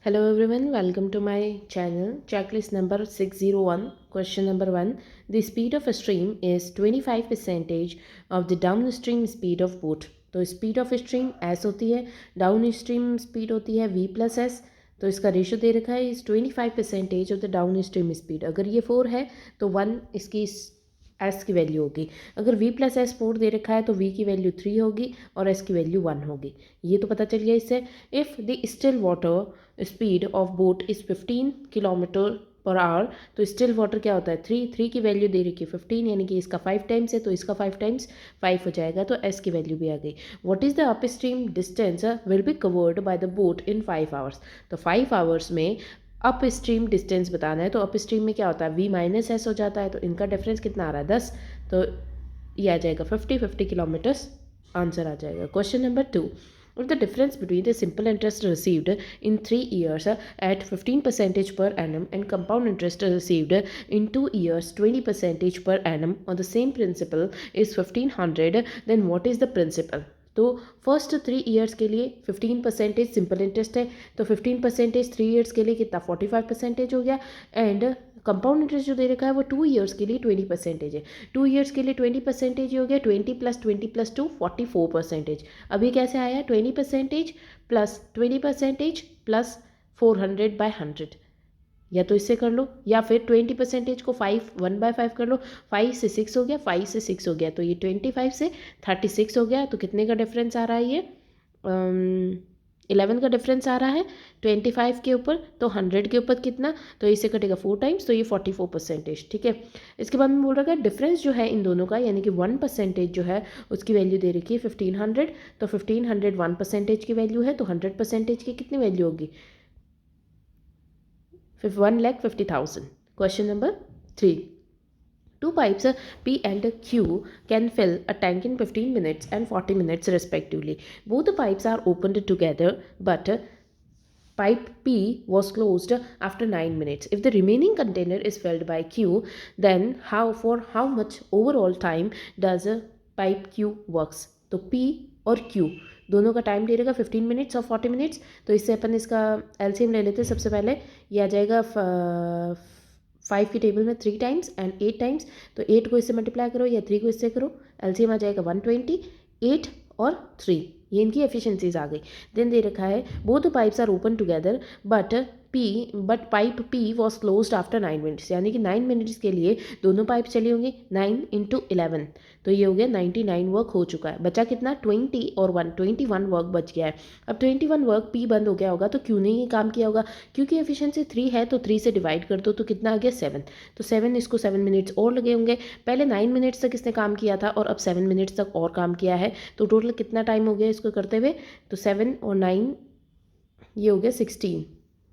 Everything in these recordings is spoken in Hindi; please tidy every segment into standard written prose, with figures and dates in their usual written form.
Hello everyone, welcome to my channel. Checklist number 601. Question number 1. The speed of a stream is 25% of the downstream speed of boat. तो speed of stream S होती है, downstream speed होती है V plus S. तो इसका रेशो दे रखा है इस 25% ऑफ द डाउनस्ट्रीम स्पीड. अगर ये 4 है तो 1 इसकी एस की वैल्यू होगी. अगर वी प्लस एस 4 दे रखा है तो वी की वैल्यू 3 होगी और एस की वैल्यू 1 होगी. ये तो पता चल गया इससे. If the still water speed of boat is 15 kilometre per hour, तो स्टिल वाटर क्या होता है 3 की वैल्यू दे रखी है 15, यानी कि इसका 5 टाइम्स है तो इसका 5 टाइम्स 5 हो जाएगा. तो एस की वैल्यू भी आ गई. What is the up stream distance will be covered by the boat in 5 hours. तो 5 आवर्स में अप स्ट्रीम डिस्टेंस बताना है. तो अप स्ट्रीम में क्या होता है वी माइनस एस हो जाता है. तो इनका डिफरेंस कितना आ रहा है 10. तो ये आ जाएगा 50 किलोमीटर्स. आंसर आ जाएगा. Question number 2. If the difference between the simple interest received in 3 years at 15% per annum and compound interest received in 2 years 20% per annum on the same principal is 1500, then what is the principal? तो फर्स्ट 3 ईयर्स के लिए 15% सिंपल इंटरेस्ट है. तो 15% 3 ईयर्स के लिए कितना 45% हो गया. एंड कंपाउंड इंटरेस्ट जो दे रखा है वो 2 ईयर्स के लिए 20% है. 2 ईयर्स के लिए 20% हो गया. 20 + 20 + 2 44%. अभी कैसे आया 20% प्लस 20% प्लस 400/100. या तो इससे कर लो या फिर 20% को 1/5 कर लो. 5 से 6 हो गया, 5 से 6 हो गया. तो ये 25 से 36 हो गया. तो कितने का डिफरेंस आ रहा है ये 11 का डिफरेंस आ रहा है 25 के ऊपर. तो 100 के ऊपर कितना, तो इससे कटेगा 4 टाइम्स. तो ये 44%. ठीक है. इसके बाद में बोल रहा है डिफरेंस जो है इन दोनों का, यानी कि 1% जो है उसकी वैल्यू दे रखी है 1500. तो 1500 1% की वैल्यू है. तो 100% की कितनी वैल्यू होगी 1,50,000. Question number 3. Two pipes P and Q can fill a tank in 15 minutes and 40 minutes respectively. Both the pipes are opened together, but pipe P was closed after 9 minutes. If the remaining container is filled by Q, then for how much overall time does pipe Q works? तो P और Q दोनों का टाइम दे रहेगा 15 मिनट्स और 40 मिनट्स. तो इससे अपन इसका एलसीएम ले लेते हैं. सबसे पहले ये आ जाएगा 5 की टेबल में 3 टाइम्स एंड 8 टाइम्स. तो 8 को इससे मल्टीप्लाई करो या 3 को इससे करो. एलसीएम आ जाएगा 120. 8 और 3 ये इनकी एफिशिएंसीज आ गई. देन दे रखा है both the pipes are open together but pipe P was closed after 9 minutes. यानी कि 9 मिनट्स के लिए दोनों पाइप चली होंगी. 9 × 11 तो ये हो गया 99 वर्क हो चुका है. बचा कितना 20 और 1 21 वर्क बच गया है. अब 21 वर्क P बंद हो गया होगा तो क्यों नहीं ये काम किया होगा. क्योंकि एफिशिएंसी 3 है तो 3 से डिवाइड कर दो तो कितना आ गया 7. तो 7 इसको 7 मिनट्स और लगे होंगे. पहले 9 मिनट्स तक इसने काम किया था और अब 7 मिनट्स तक और काम किया है. तो टोटल कितना टाइम हो गया इसको करते हुए. तो 7 और 9 ये हो गया 16.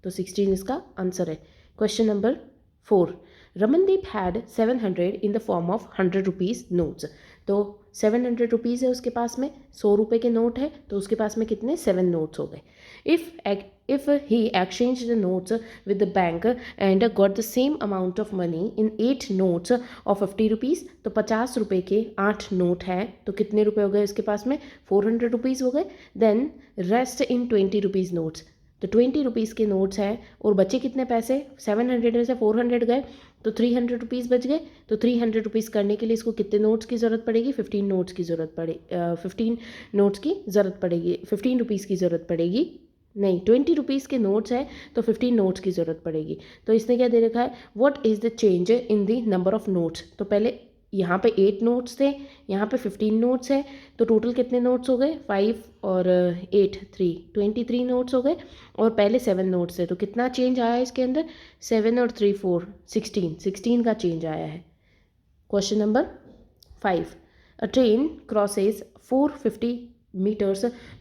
तो 16 इसका आंसर है. Question number 4. Ramandeep had 700 in the form of 100 rupees notes. तो 700 रुपीज़ है उसके पास में, 100 रुपये के नोट है. तो उसके पास में कितने 7 नोट्स हो गए. If he exchange the notes with the bank and got the same amount of money in 8 notes of 50 rupees. तो 50 रुपये के 8 नोट हैं. तो कितने रुपये हो गए उसके पास में 400 रुपीज़ हो गए. Then rest in 20 rupees notes. तो 20 रुपीज़ के नोट्स हैं और बचे कितने पैसे 700 में से 400 गए तो 300 रुपीज़ बच गए. तो 300 रुपीज़ करने के लिए इसको कितने नोट्स की ज़रूरत पड़ेगी 15 नोट्स की ज़रूरत पड़ेगी. 15 नोट्स की ज़रूरत पड़ेगी. 15 रुपीज़ की ज़रूरत पड़ेगी नहीं. 20 रुपीज़ के नोट्स हैं तो 15 नोट्स की ज़रूरत पड़ेगी. तो इसने क्या दे रखा है what is the change in the number of notes. तो पहले यहाँ पे 8 नोट्स थे, यहाँ पे 15 नोट्स है. तो टोटल कितने नोट्स हो गए 5 और 8 3 23 नोट्स हो गए. और पहले 7 नोट्स थे. तो कितना चेंज आया इसके अंदर 7 और 3 4 16 का चेंज आया है. Question number 5. A train crosses 450 meters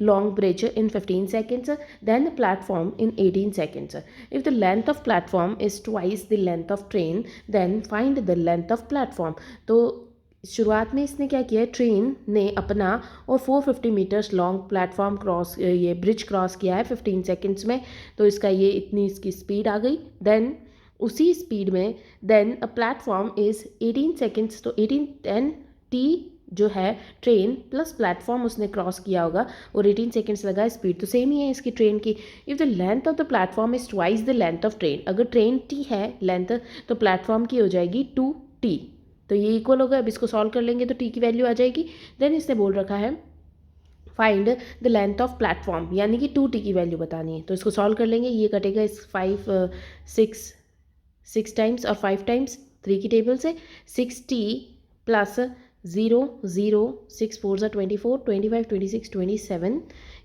long bridge in 15 seconds, then the platform in 18 seconds. If the length of platform is twice the length of train, then find the length of platform. तो शुरुआत में इसने क्या किया ट्रेन ने अपना और 450 मीटर्स लॉन्ग प्लेटफॉर्म क्रॉस ये ब्रिज क्रॉस किया है 15 सेकंड्स में. तो इसका ये इतनी इसकी स्पीड आ गई. देन उसी स्पीड में then a platform is 18 seconds. तो 18 10 T जो है ट्रेन प्लस प्लेटफॉर्म उसने क्रॉस किया होगा और 18 सेकेंड्स लगा, स्पीड तो सेम ही है इसकी ट्रेन की। If the length of the platform is twice the length of train, अगर ट्रेन टी है लेंथ तो प्लेटफॉर्म की हो जाएगी 2t, तो ये इक्वल होगा। अब इसको सॉल्व कर लेंगे तो टी की वैल्यू आ जाएगी। देन इसने बोल रखा है find the length of platform, यानी कि 2t की वैल्यू बतानी है। तो इसको सॉल्व कर लेंगे, ये कटेगा इस 6 टाइम्स और 5 टाइम्स 3 की टेबल से 6t प्लस 0 0 6 4 ज़ा 24 25 26 27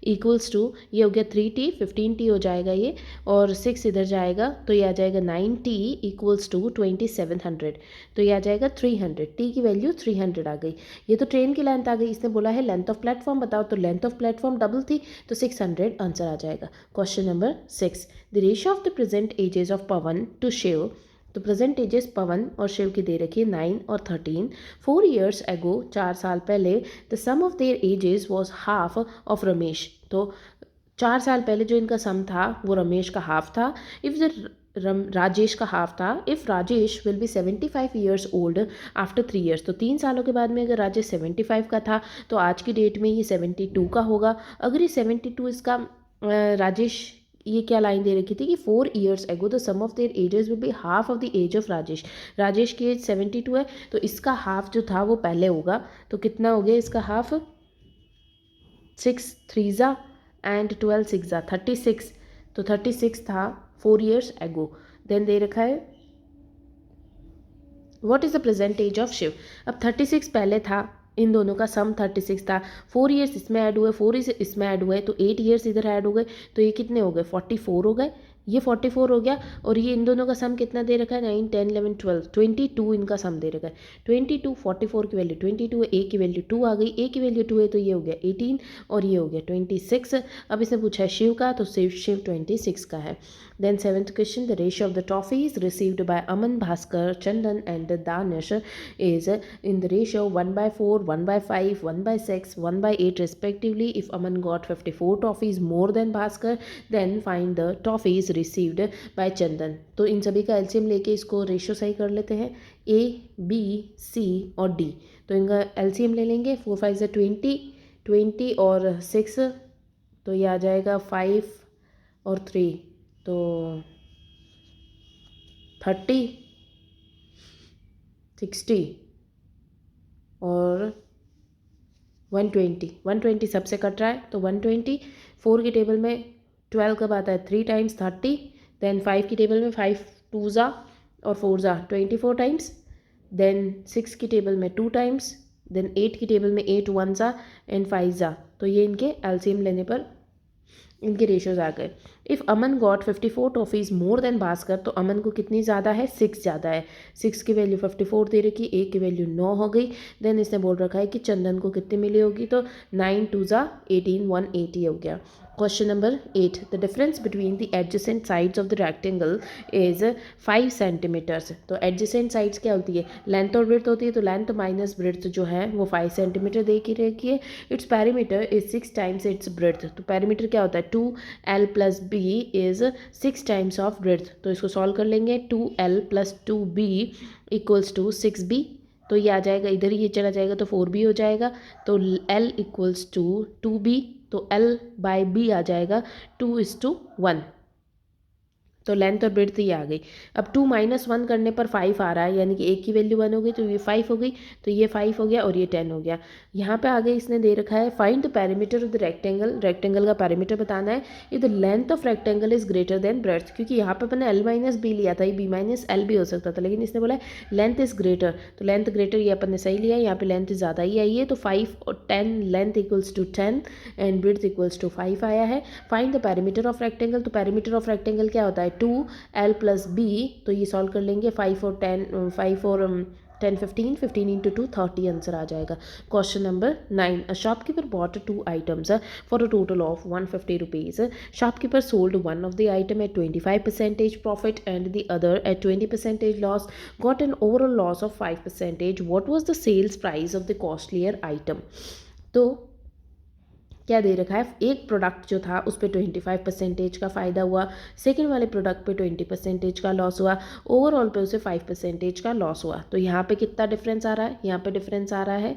इक्वल्स टू ये हो गया 3t 15t हो जाएगा ये, और 6 इधर जाएगा तो ये आ जाएगा 9t इक्वल्स टू 2700, तो ये आ जाएगा 300। t की वैल्यू 300 आ गई। ये तो ट्रेन की लेंथ आ गई, इसने बोला है लेंथ ऑफ प्लेटफॉर्म बताओ, तो लेंथ ऑफ प्लेटफॉर्म डबल थी तो 600 आंसर आ जाएगा। Question number 6, the ratio of the present ages of Pavan to Shiv, तो प्रेजेंट एजेस पवन और शिव की दे रखी है 9 और 13। 4 years ago 4 साल पहले the sum of their ages was half of Ramesh, तो 4 साल पहले जो इनका सम था वो रमेश का हाफ था। इफ़ द राजेश का हाफ था। If Rajesh will be 75 years old after 3 years, तो 3 सालों के बाद में अगर राजेश 75 का था तो आज की डेट में ये 72 का होगा। अगर ये 72 इसका राजेश, ये क्या लाइन दे रखी थी कि 4 years ago the sum of their ages will be half of the age of Rajesh, Rajesh की एज 72 है तो इसका हाफ जो था वो पहले होगा, तो कितना हो गया इसका हाफ, 6 3 ज़ा एंड 12 6 ज़ा 36, तो 36 था 4 years ago। देन दे रखा है what is the present age of Shiv, अब 36 पहले था, इन दोनों का सम 36 था, 4 years इसमें ऐड हुए 4 years इसमें ऐड हुए तो 8 years इधर ऐड हो गए, तो ये कितने हो गए 44 हो गए, ये 44 हो गया। और ये इन दोनों का सम कितना दे रखा है 9 10 11 12 22 इनका सम दे रखा है 22, 44 की वैल्यू 22 है, ए की वैल्यू 2 आ गई, ए की वैल्यू 2 है तो ये हो गया 18 और ये हो गया 26। अब इसने पूछा है शिव का, तो शिव 26 का है। Then 7th question, the ratio of the toffees received by Aman, Bhaskar, Chandan and Danish is in the ratio 1/4, 1/5, 1/6, 1/8 respectively. If Aman got 54 toffees more than Bhaskar, then find the toffees received by Chandan। तो इन सभी का एलसीएम लेके इसको रेशियो सही कर लेते हैं, ए बी सी और डी, तो इनका एलसीएम ले लेंगे। 4 5 ज़ा 20, 20 और 6 तो ये आ जाएगा 5 और 3 तो 30, 60 और 120, 120 सबसे कट रहा है तो 120। 4 की टेबल में 12 कब आता है 3 टाइम्स 30, देन 5 की टेबल में 5 2 ज़ा और 4 ज़ा 24 टाइम्स, देन 6 की टेबल में 2 टाइम्स, देन 8 की टेबल में 8 1 ज़ा एंड 5 ज़ा, तो ये इनके एलसीएम लेने पर इनके रेशियोज आ गए। If Aman got 54 toffees more than Bhaskar, तो अमन को कितनी ज़्यादा है 6 ज़्यादा है, 6 की वैल्यू 54 दे रखी, ए की वैल्यू 9 हो गई। देन इसने बोल रखा है कि चंदन को कितनी मिली होगी, तो 9 2 ज़ा 18 180 हो गया। Question number 8, the difference between the adjacent sides of the rectangle is 5 centimetres, तो एडजेसेंट साइड्स क्या होती है, लेंथ और ब्रेड्थ होती है, तो लेंथ माइनस ब्रेड्थ जो है वो 5 सेंटीमीटर दे की रखी है। Its perimeter is 6 times it's breadth, तो पेरीमीटर क्या होता है 2l + b is 6 times of breadth, तो इसको सॉल्व कर लेंगे 2l + 2b equals to 6b, तो ये आ जाएगा, इधर ये चला जाएगा तो 4b हो जाएगा, तो l इक्वल्स टू 2b, तो l/b आ जाएगा 2:1, तो लेंथ और ब्रेड्थ ये आ गई। अब 2 - 1 करने पर 5 आ रहा है, यानी कि एक की वैल्यू 1 हो गई तो ये 5 हो गई, तो ये 5 हो गया और ये 10 हो गया। यहाँ पे आगे इसने दे रखा है find the perimeter of the rectangle, rectangle का पेरीमीटर बताना है। If the length of rectangle is greater than breadth, क्योंकि यहाँ पे अपने l - b लिया था, ये b - l भी हो सकता था, लेकिन इसने बोला है लेंथ इज ग्रेटर, तो लेंथ ग्रेटर ये अपन ने सही लिया है, यहाँ पे लेंथ ज़्यादा ही आई है, तो 5 और 10 length equals to 10 and breadth equals to 5 आया है। Find the perimeter of rectangle, तो पेरीमीटर ऑफ रेक्टेंगल क्या होता है 2l + b, तो ये सॉल्व कर लेंगे 5 और 10 15 15 × 2 30 आंसर आ जाएगा। Question number 9, a shopkeeper bought 2 items for a total of 150 rupees. Shopkeeper sold one of the item at 25% profit and the other at 20% loss, got an overall loss of 5%। What was the sales price of the costlier item, तो क्या दे रखा है, एक प्रोडक्ट जो था उस पर 25% का फ़ायदा हुआ, सेकंड वाले प्रोडक्ट पे 20% का लॉस हुआ, ओवरऑल पे उसे 5% का लॉस हुआ। तो यहाँ पे कितना डिफरेंस आ रहा है, यहाँ पे डिफरेंस आ रहा है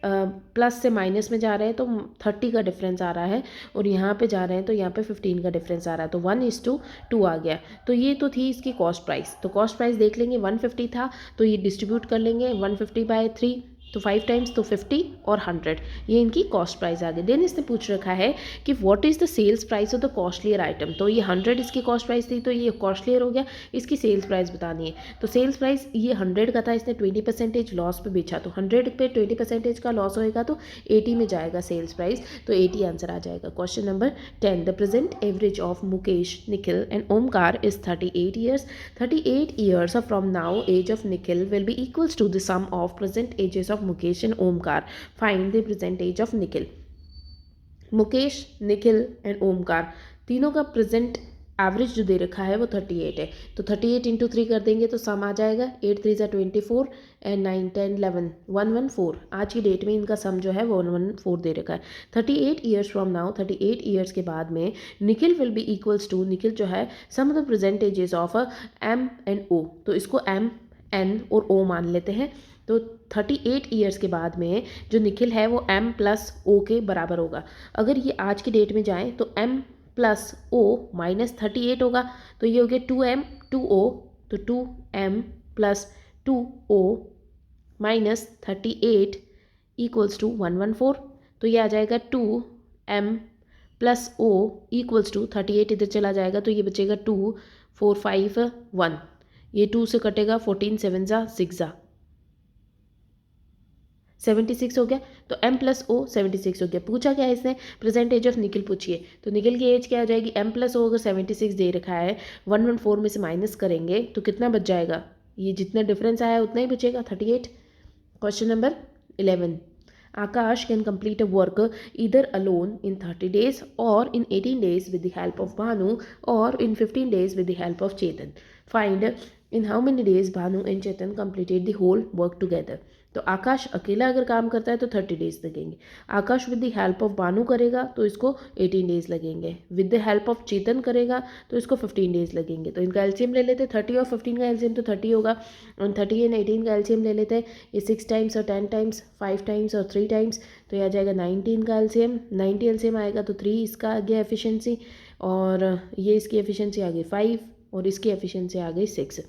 प्लस से माइनस में जा रहे हैं तो 30 का डिफरेंस आ रहा है, और यहाँ पे जा रहे हैं तो यहाँ पे 15 का डिफरेंस आ रहा है, तो 1:2 आ गया। तो ये तो थी इसकी कॉस्ट प्राइस। तो कॉस्ट प्राइस देख लेंगे, 150 था तो ये डिस्ट्रीब्यूट कर लेंगे 150/3, तो 5 टाइम्स तो 50 और 100, ये इनकी कॉस्ट प्राइस आ गई। देन इसने पूछ रखा है कि what is the sales price of the costlier item. तो ये 100 इसकी कॉस्ट प्राइस थी, तो ये कॉस्टलियर हो गया, इसकी सेल्स प्राइस बतानी है। तो सेल्स प्राइस ये 100 का था, इसने 20% लॉस पे बेचा, तो 100 पे 20% का लॉस होएगा तो 80 में जाएगा सेल्स प्राइस, तो 80 आंसर आ जाएगा। Question number 10, the present average of Mukesh, Nikhil and Omkar is 38 years. 38 years from now age of Nikhil will be equals to the sum of present ages of Mukesh and Omkar. Find the present age of Nikhil. Mukesh, Nikhil and Omkar तीनों का प्रेजेंट एवरेज जो दे रखा है वो 38 है, तो 38 इंटू 3 कर देंगे तो सम आ जाएगा 8 3 24 एंड 9 10 11 114। आज की डेट में इनका सम जो है वो 114 दे रखा है। 38 ईयर्स फ्रॉम नाउ, 38 ईयर्स के बाद में Nikhil will be equals to, Nikhil जो है sum of the percentages of M and O, तो इसको एम एन और ओ मान लेते हैं। तो 38 ईयर्स के बाद में जो निखिल है वो m प्लस ओ के बराबर होगा। अगर ये आज की डेट में जाएँ तो m प्लस ओ माइनस 38 होगा, तो ये हो गया 2m 2o, तो 2m plus 2o minus 38 equals to 114। तो ये आ जाएगा 2m plus o equals to 38, इधर चला जाएगा तो ये बचेगा 2 4 5 1, ये 2 से कटेगा 14 7 6 76 हो गया। तो m प्लस ओ 76 हो गया। पूछा क्या है इसने, प्रेजेंट एज ऑफ निखिल पूछिए, तो निखिल की एज क्या हो जाएगी, m प्लस ओ अगर 76 दे रखा है 114 में से माइनस करेंगे तो कितना बच जाएगा, ये जितना डिफरेंस आया उतना ही बचेगा 38। Question number 11, Akash can complete a work either alone in 30 days or in 18 days with the help of Bhanu or in 15 days with the help of Chetan. Find in how many days Bhanu and Chetan completed the whole work together. तो आकाश अकेला अगर काम करता है तो 30 डेज लगेंगे, आकाश विद द हेल्प ऑफ बानू करेगा तो इसको 18 डेज लगेंगे, विद द हेल्प ऑफ चेतन करेगा तो इसको 15 डेज लगेंगे। तो इनका एलसीएम ले लेते हैं, 30 और 15 का एलसीएम तो 30 होगा, और 30 एंड 18 का एलसीएम ले लेते हैं, ये 6 टाइम्स और 10 टाइम्स, 5 टाइम्स और 3 टाइम्स, तो यह आ जाएगा 19 का एलसीएम, 90 एलसीएम आएगा तो 3 इसका आ गया एफिशिएंसी, और ये इसकी एफिशिएंसी आ गई 5 और इसकी एफिशिएंसी आ गई 6।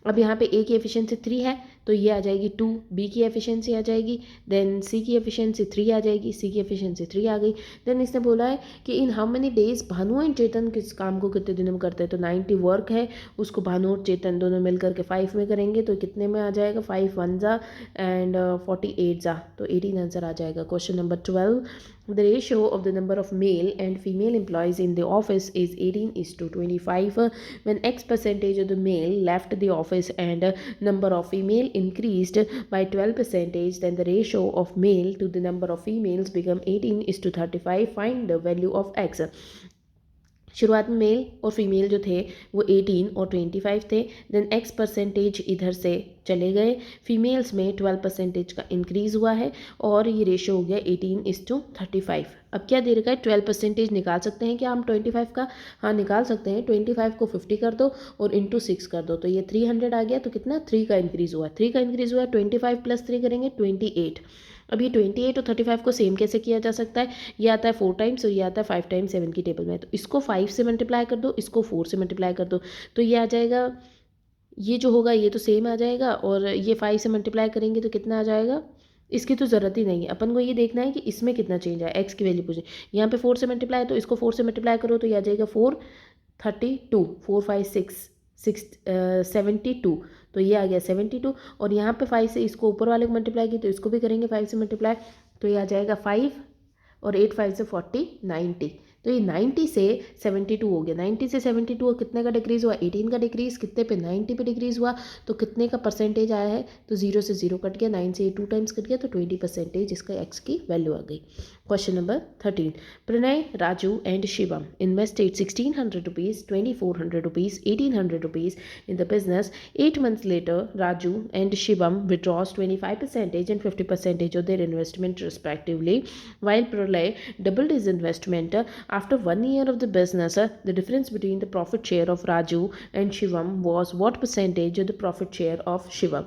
अब यहाँ पे ए की एफिशिएंसी 3 है तो ये आ जाएगी 2, बी की एफिशिएंसी आ जाएगी, देन सी की एफिशिएंसी 3 आ जाएगी, सी की एफिशिएंसी 3 आ गई। देन इसने बोला है कि in how many days Bhanu and Chetan किस काम को कितने दिनों में करते हैं, तो 90 वर्क है उसको भानु और चेतन दोनों मिल करके 5 में करेंगे तो कितने में आ जाएगा, 5 1 जा एंड 48 जा, तो 18 आंसर आ जाएगा। Question number 12, the ratio of the number of male and female employees in the office is 18:25 when X percentage of the male left the office and number of female increased by 12%, then the ratio of male to the number of females become 18:35. Find the value of X. शुरुआत में मेल और फीमेल जो थे वो 18 और 25 थे, देन एक्स परसेंटेज इधर से चले गए, फीमेल्स में 12% का इंक्रीज़ हुआ है और ये रेशो हो गया 18:35। अब क्या दे रखा है, 12% निकाल सकते हैं क्या हम 25 का, हाँ निकाल सकते हैं। 25 को 50 कर दो और इंटू 6 कर दो तो ये 300 आ गया, तो कितना 3 का इंक्रीज़ हुआ, 3 का इंक्रीज़ हुआ, 25 प्लस 3 करेंगे 28। अब ये 28 और 35 को सेम कैसे किया जा सकता है, ये आता है 4 टाइम्स और ये आता है 5 टाइम्स 7 की टेबल में, तो इसको 5 से मल्टीप्लाई कर दो, इसको 4 से मल्टीप्लाई कर दो, तो ये आ जाएगा, ये जो होगा ये तो सेम आ जाएगा, और ये 5 से मल्टीप्लाई करेंगे तो कितना आ जाएगा, इसकी तो ज़रूरत ही नहीं है, अपन को ये देखना है कि इसमें कितना चेंज है, एक्स की वैल्यू पूछे। यहाँ पे 4 से मल्टीप्लाई, तो इसको 4 से मल्टीप्लाई करो तो ये आ जाएगा 432, 4 5 6 72, तो ये आ गया 72, और यहाँ पे 5 से इसको ऊपर वाले को मल्टीप्लाई की तो इसको भी करेंगे 5 से मल्टीप्लाई, तो ये आ जाएगा 5 और 8 5 से 40 90, तो ये 90 से 72 हो गया। 90 से 72 कितने का डिक्रीज़ हुआ, 18 का डिक्रीज़, कितने पे 90 पे डिक्रीज़ हुआ, तो कितने का परसेंटेज आया है, तो 0 से 0 कट गया, 9 से 2 टाइम्स कट गया, तो 20% इसका एक्स की वैल्यू आ गई। Question number 13, Pranay, Raju and Shivam invested 1600 rupees, 2400 rupees, 1800 rupees in the business. 8 months later, Raju and Shivam withdraws 25% and 50% of their investment respectively, while Pralay doubled his investment. After 1 year of the business, the difference between the profit share of Raju and Shivam was what percentage of the profit share of Shivam?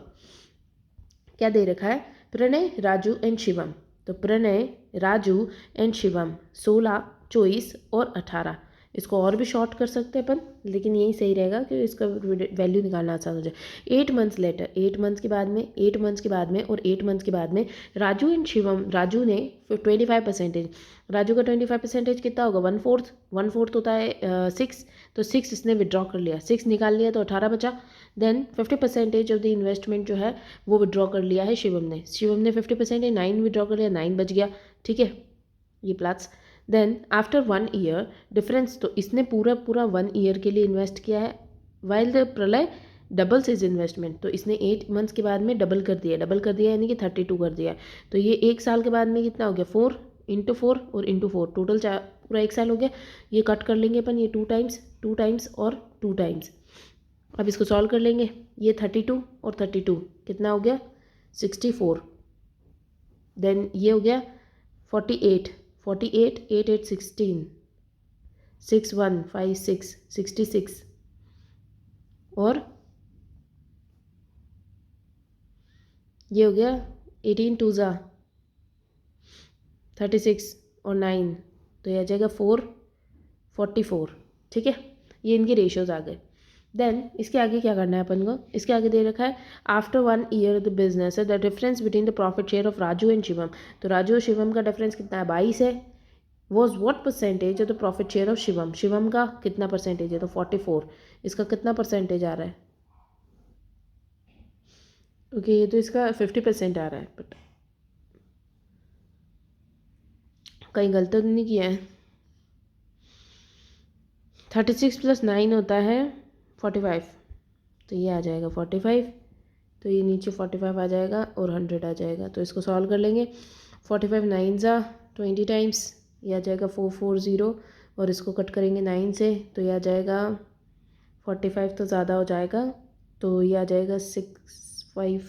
क्या दे रखा है, प्रणय, राजू एंड शिवम तो प्रणय, राजू एंड शिवम 16, 24 और 18। इसको और भी शॉर्ट कर सकते हैं अपन, लेकिन यही सही रहेगा कि इसका वैल्यू निकालना आसान हो जाए। 8 मंथ्स लेटर, 8 मंथ्स के बाद में, 8 मंथ्स के बाद में और 8 मंथ्स के बाद में राजू एंड शिवम, राजू ने 25%, राजू का 25% कितना होगा, 1/4, 1/4 होता है 6, तो 6 इसने विड्रॉ कर लिया, 6 निकाल लिया तो 18 बचा। देन 50% ऑफ द इन्वेस्टमेंट जो है वो विड्रॉ कर लिया है शिवम ने, 50% 9 विड्रॉ कर लिया, 9 बच गया, ठीक है, ये plus. Then after 1 year difference, तो इसने पूरा 1 ईयर के लिए इन्वेस्ट किया है, वाइल द प्रलय डबल्स इज इन्वेस्टमेंट, तो इसने 8 मंथ्स के बाद में डबल कर दिया यानी कि 32 कर दिया। तो ये 1 साल के बाद में कितना हो गया, 4 × 4 और × 4, टोटल पूरा 1 साल हो गया। ये कट कर लेंगे अपन, ये 2 टाइम्स और 2 टाइम्स। अब इसको सॉल्व कर लेंगे, ये 32 और 32 कितना हो गया, 64। देन ये हो गया 48, 8 8 16, 6 1 5 6 66 और ये हो गया 18 2 ज़ा 36 और 9, तो ये आ जाएगा 4 44, ठीक है, ये इनके रेशियोज आ गए। देन इसके आगे क्या करना है अपन को, इसके आगे दे रखा है after 1 year the business the difference between the profit share of Raju and Shivam, तो राजू और शिवम का डिफरेंस कितना है, 22 है। Was what percentage of the profit share of Shivam, Shivam का कितना परसेंटेज है, तो 44, इसका कितना परसेंटेज आ रहा है, ओके ये तो इसका 50% आ रहा है, बट कहीं गलत तो नहीं किया है। 36 + 9 होता है 45, तो ये आ जाएगा 45, तो ये नीचे 45 आ जाएगा और 100 आ जाएगा, तो इसको सॉल्व कर लेंगे। 45 9 ज़ा 20 टाइम्स, ये आ जाएगा 440 और इसको कट करेंगे 9 से, तो ये आ जाएगा 45 तो ज़्यादा हो जाएगा, तो ये आ जाएगा 65,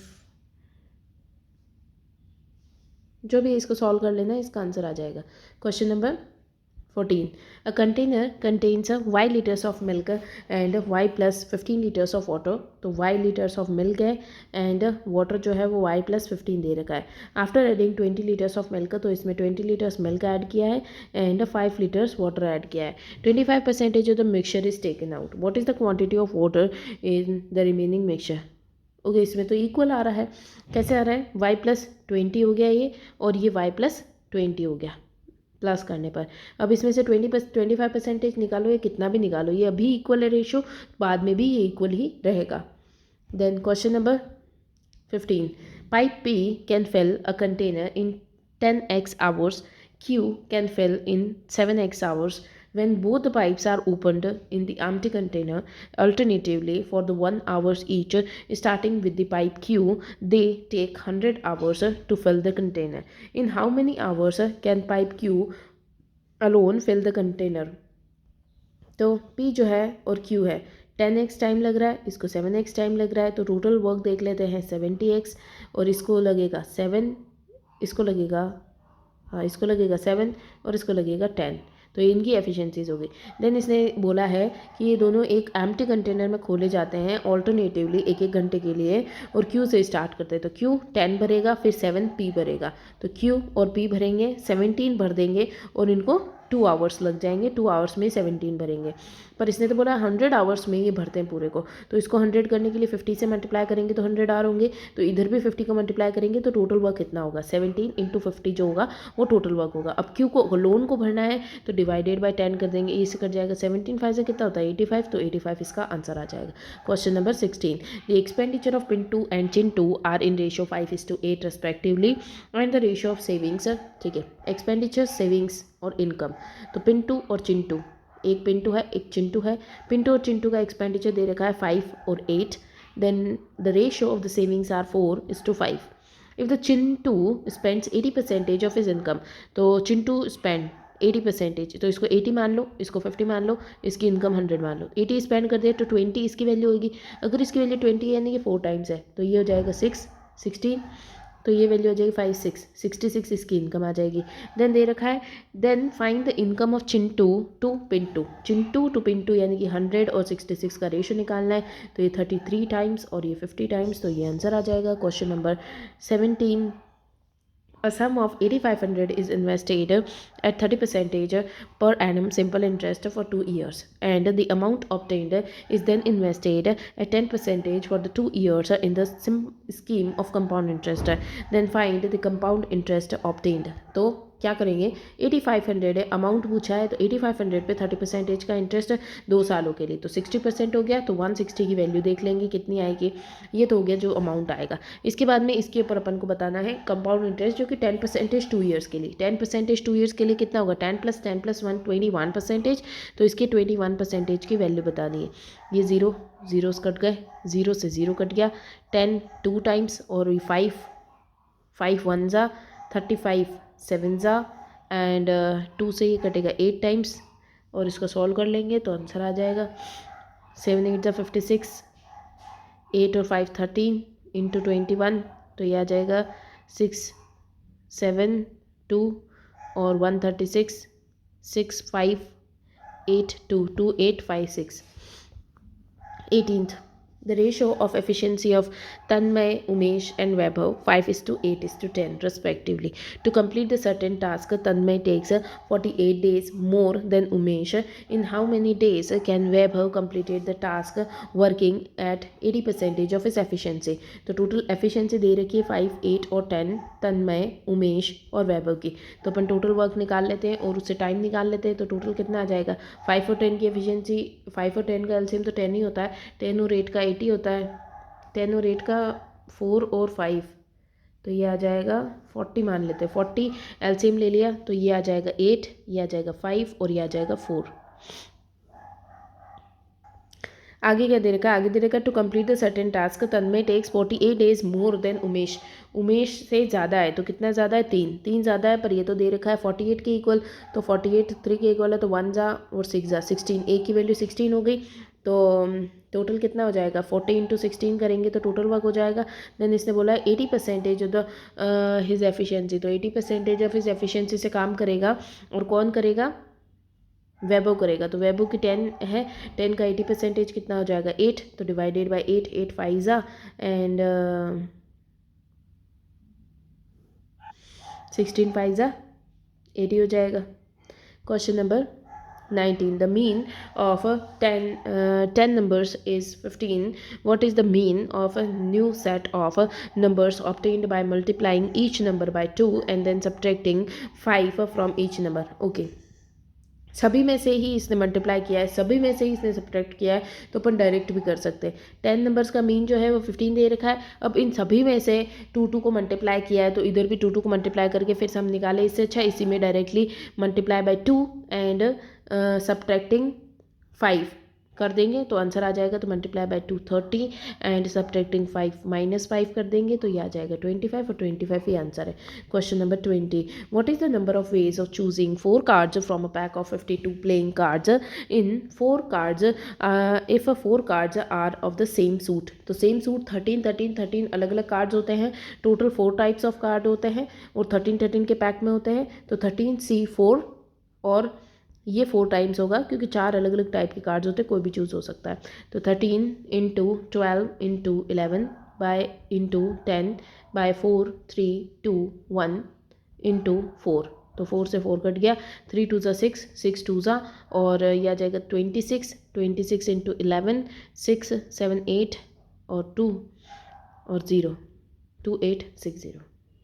जो भी इसको सॉल्व कर लेना इसका आंसर आ जाएगा। Question number 14, a container contains y liters of milk and y plus 15 liters of water, तो y liters of milk है and water जो है वो y plus 15 दे रखा है। After adding 20 liters of milk, तो इसमें 20 liters milk ऐड किया है and 5 liters water ऐड किया है। 25% of the mixture is taken out, what is the quantity of water in the remaining mixture, okay इसमें तो इक्वल आ रहा है, कैसे आ रहा है, y plus 20 हो गया ये और ये y plus 20 हो गया प्लस करने पर। अब इसमें से 25% निकालो, ये कितना भी निकालो, ये अभी इक्वल है रेशो, बाद में भी ये इक्वल ही रहेगा। Then question number 15, pipe P can fill a container in 10x hours, Q can fill in 7x hours. When both the pipes are opened in the empty container alternatively for the 1 hours each, starting with the pipe Q, they take 100 hours to fill the container. In how many hours can pipe Q alone fill the container? तो P जो है और Q है, 10x टाइम लग रहा है, इसको 7x टाइम लग रहा है, तो टोटल वर्क देख लेते हैं 70x और इसको लगेगा 7, इसको लगेगा, हाँ इसको लगेगा 7 और इसको लगेगा 10, तो इनकी एफिशिएंसीज होगी। देन इसने बोला है कि ये दोनों एक एम्प्टी कंटेनर में खोले जाते हैं ऑल्टरनेटिवली 1-1 घंटे के लिए, और Q से स्टार्ट करते हैं, तो Q 10 भरेगा, फिर 7 P भरेगा, तो Q और P भरेंगे, 17 भर देंगे और इनको 2 आवर्स लग जाएंगे, 2 आवर्स में 17 भरेंगे। पर इसने तो बोला 100 आवर्स में ये भरते हैं पूरे को, तो इसको 100 करने के लिए 50 से मल्टीप्लाई करेंगे तो 100 आवर होंगे, तो इधर भी 50 का मल्टीप्लाई करेंगे तो टोटल वर्क कितना होगा, 17 × 50 जो होगा वो टोटल वर्क होगा। अब Q को लोन को भरना है तो डिवाइडेड बाय 10 कर देंगे, इससे कट जाएगा 17 5 से कितना होता है 85, तो 85 इसका आंसर आ जाएगा। Question number 16, the expenditure of Pintu and Chintu are in ratio 5:8 respectively and the ratio of savings, ठीक है, एक्सपेंडिचर सेविंग्स और इनकम, तो पिंटू और चिंटू, एक पिंटू है एक चिंटू है, पिंटू और चिंटू का एक्सपेंडिचर दे रखा है 5 और 8, then the ratio of the savings are 4:5। If the Chintu spends 80% of his income, तो चिंटू स्पेंड 80%, तो इसको 80 मान लो, इसको 50 मान लो, इसकी इनकम 100 मान लो, 80 स्पेंड कर दे तो 20 इसकी वैल्यू होगी, अगर इसकी वैल्यू 20 यानी कि 4 टाइम्स है, तो ये हो जाएगा 16, तो ये वैल्यू हो जाएगी 5 6 66 इसकी इनकम आ जाएगी। देन दे रखा है, then find the income of Chintu to Pintu, Chintu to Pintu यानी कि 100 और 66 का रेशो निकालना है, तो ये 33 टाइम्स और ये 50 टाइम्स, तो ये आंसर आ जाएगा। Question number 17, A sum of 8500 is invested at 30% per annum simple interest for 2 years, and the amount obtained is then invested at 10% for the 2 years in the scheme of compound interest. Then find the compound interest obtained. तो क्या करेंगे, 8500 अमाउंट पूछा है तो 8500 पे 30% का इंटरेस्ट 2 सालों के लिए, तो 60% हो गया, तो 160 की वैल्यू देख लेंगे कितनी आएगी। ये तो हो गया जो अमाउंट आएगा। इसके बाद में इसके ऊपर अपन को बताना है कंपाउंड इंटरेस्ट, जो कि 10% 2 ईयर्स के लिए। 10% 2 ईयर्स के लिए कितना होगा, 10 + 10 + 1 21%। तो इसके 21% की वैल्यू बतानी है। ये जीरोस कट गए, 0 से 0 कट गया, 10 2 टाइम्स, और 5 1 ज़ा 35 7 ज़ा, एंड 2 से ये कटेगा 8 टाइम्स, और इसको सॉल्व कर लेंगे तो आंसर आ जाएगा 7 8 ज़ा 56, 8 और 5 13 इंटू 21, तो ये आ जाएगा 6 7 2 और 136 6 5 8 2 2 8 5 6। 18th, the ratio of efficiency of Tanmay, Umesh and Vaibhav 5:8:10 respectively. To complete the certain task, Tanmay takes 48 days more than Umesh. In how many days can Vaibhav completed the task working at 80% of his efficiency? तो टोटल एफिशिएंसी दे रखी है 5 8 और 10 तन्मय, उमेश और वैभव की। तो अपन टोटल वर्क निकाल लेते हैं और उससे टाइम निकाल लेते हैं, तो टोटल कितना आ जाएगा। 5 और 10 की एफिशिएंसी, 5 और 10 का एलसीएम तो 10 ही होता है, 10 और 8 का 80 होता है, 10 और 8 का 4 और 5, तो ये आ जाएगा 40 मान लेते हैं। 40 एलसीएम ले लिया तो ये आ जाएगा 8, ये आ जाएगा 5 और ये आ जाएगा 4। आगे क्या दे रखा है, आगे दे रखा है to complete the certain task Tanmay takes 48 days more than Umesh. Umesh से ज़्यादा है, तो कितना ज़्यादा है, 3 ज़्यादा है, पर ये तो दे रखा है 48 के इक्वल, तो 48 3 के इक्वल है, तो 1 ज़ा और 6 ज़ा 16, एक की वैल्यू 16 हो गई। तो टोटल कितना हो जाएगा, 40 × 16 करेंगे तो टोटल वर्क हो जाएगा। देन इसने बोला है 80% ऑफ द हिज एफिशिएंसी, तो 80% ऑफ हिज एफिशिएंसी से काम करेगा, और कौन करेगा, वैभव करेगा। तो वैभव की 10 है, 10 का 80% कितना हो जाएगा 8, तो डिवाइडेड बाय 8, 8 5 ज़ा एंड 16 5 ज़ा 80 हो जाएगा। Question number 19, the mean of 10 numbers is 15. What is the mean of a new set of numbers obtained by multiplying each number by 2 and then subtracting 5 from each number? Okay, सभी में से ही इसने मल्टीप्लाई किया है, सभी में से ही इसने सब्ट्रैक्ट किया है, तो अपन डायरेक्ट भी कर सकते हैं। 10 नंबर्स का मीन जो है वो 15 दे रखा है। अब इन सभी में से 2 को मल्टीप्लाई किया है, तो इधर भी 2 को मल्टीप्लाई करके फिर से हम निकाले, इससे अच्छा इसी में directly multiply by 2 and subtracting 5 कर देंगे, तो आंसर आ जाएगा। तो मल्टीप्लाई बाय 2 30 एंड सब्ट्रैक्टिंग 5 -5 कर देंगे, तो ये आ जाएगा 25, और 25 ही आंसर है। Question number 20, what is the number of ways of choosing 4 cards from a pack of 52 playing cards in 4 cards if 4 cards are of the same suit. तो सेम सूट 13 13 13 अलग अलग कार्ड्स होते हैं, टोटल 4 टाइप्स ऑफ कार्ड होते हैं, और 13 13 के पैक में होते हैं, तो 13C4, और ये 4 टाइम्स होगा क्योंकि 4 अलग अलग टाइप के कार्ड्स होते हैं, कोई भी चूज़ हो सकता है। तो 13 × 12 × 11 बाय × 10 बाय 4 3 2 1 × 4, तो 4 से 4 कट गया, 3 2 ज़ा 6 6 2 ज़ा, और यह आ जाएगा 26 26 × 11 6 7 8 और 2 और 0 2860।